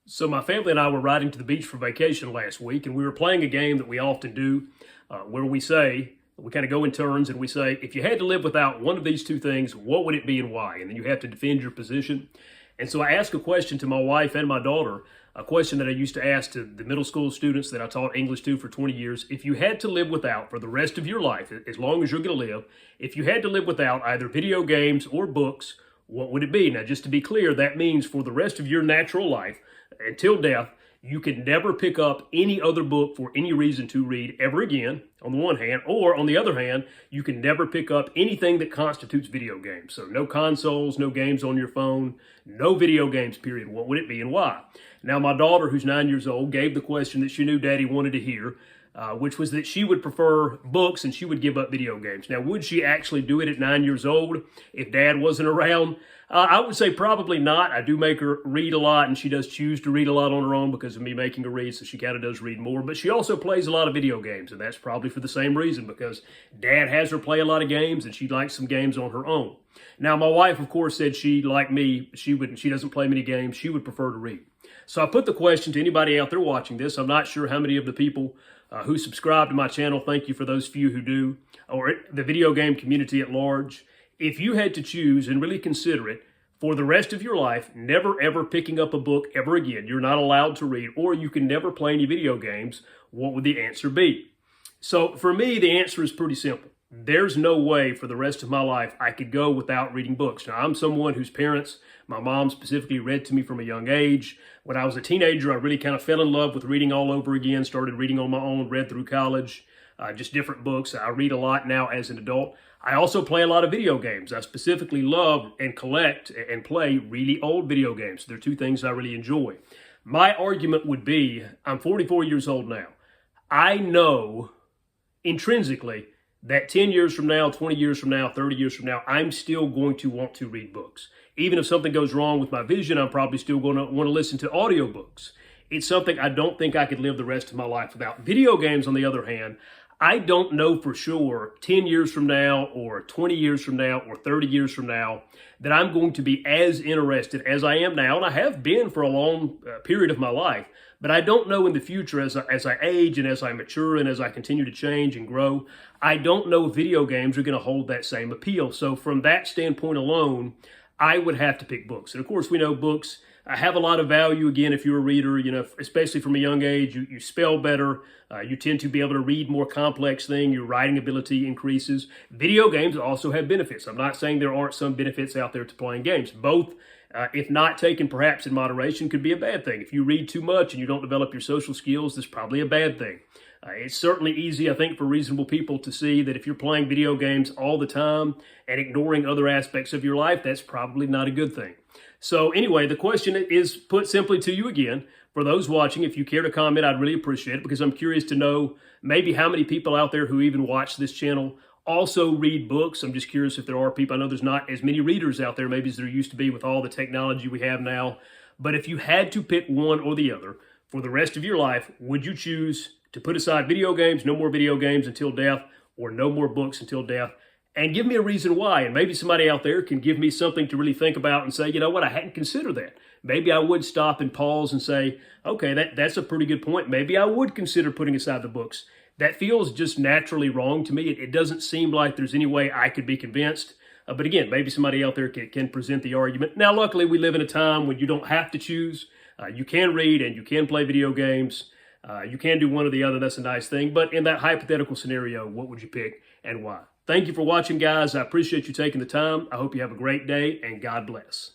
So my family and I were riding to the beach for vacation last week, and we were playing a game that we often do, where we kind of go in turns, and we say, if you had to live without one of these two things, what would it be and why? And then you have to defend your position. And so I asked a question to my wife and my daughter, a question that I used to ask to the middle school students that I taught English to for 20 years. If you had to live without for the rest of your life, as long as you're going to live, if you had to live without either video games or books, what would it be? Now, just to be clear, that means for the rest of your natural life, until death, you can never pick up any other book for any reason to read ever again, on the one hand, or on the other hand, you can never pick up anything that constitutes video games. So no consoles, no games on your phone, no video games, period. What would it be and why? Now, my daughter, who's 9 years old, gave the question that she knew Daddy wanted to hear, which was that she would prefer books and she would give up video games. Now, would she actually do it at 9 years old if Dad wasn't around? I would say probably not. I do make her read a lot, and she does choose to read a lot on her own because of me making her read, so she kind of does read more. But she also plays a lot of video games, and that's probably for the same reason, because Dad has her play a lot of games, and she likes some games on her own. Now, my wife, of course, said she, like me, she doesn't play many games. She would prefer to read. So I put the question to anybody out there watching this. I'm not sure how many of the people who subscribe to my channel, thank you for those few who do, or the video game community at large. If you had to choose and really consider it for the rest of your life, never ever picking up a book ever again, you're not allowed to read, or you can never play any video games, what would the answer be? So for me, the answer is pretty simple. There's no way for the rest of my life I could go without reading books. Now, I'm someone whose parents, my mom specifically, read to me from a young age. When I was a teenager, I really kind of fell in love with reading all over again, started reading on my own, read through college, just different books. I read a lot now as an adult. I also play a lot of video games. I specifically love and collect and play really old video games. They're two things I really enjoy. My argument would be, I'm 44 years old now. I know intrinsically that 10 years from now, 20 years from now, 30 years from now, I'm still going to want to read books. Even if something goes wrong with my vision, I'm probably still going to want to listen to audiobooks. It's something I don't think I could live the rest of my life without. Video games, on the other hand, I don't know for sure 10 years from now or 20 years from now or 30 years from now that I'm going to be as interested as I am now, and I have been for a long period of my life. But I don't know in the future, as I age and as I mature and as I continue to change and grow, I don't know if video games are going to hold that same appeal. So from that standpoint alone, I would have to pick books. And of course, we know books have a lot of value, again, if you're a reader, especially from a young age. You spell better. You tend to be able to read more complex things. Your writing ability increases. Video games also have benefits. I'm not saying there aren't some benefits out there to playing games. Both, if not taken perhaps in moderation, could be a bad thing. If you read too much and you don't develop your social skills, that's probably a bad thing. It's certainly easy, I think, for reasonable people to see that if you're playing video games all the time and ignoring other aspects of your life, that's probably not a good thing. So anyway, the question is put simply to you again. For those watching, if you care to comment, I'd really appreciate it, because I'm curious to know maybe how many people out there who even watch this channel also read books. I'm just curious if there are people. I know there's not as many readers out there maybe as there used to be with all the technology we have now. But if you had to pick one or the other for the rest of your life, would you choose to put aside video games, no more video games until death, or no more books until death? And give me a reason why. And maybe somebody out there can give me something to really think about and say, you know what, I hadn't considered that. Maybe I would stop and pause and say, okay, that's a pretty good point. Maybe I would consider putting aside the books. That feels just naturally wrong to me. It doesn't seem like there's any way I could be convinced. But again, maybe somebody out there can present the argument. Now, luckily, we live in a time when you don't have to choose. You can read and you can play video games. You can do one or the other. That's a nice thing. But in that hypothetical scenario, what would you pick and why? Thank you for watching, guys. I appreciate you taking the time. I hope you have a great day, and God bless.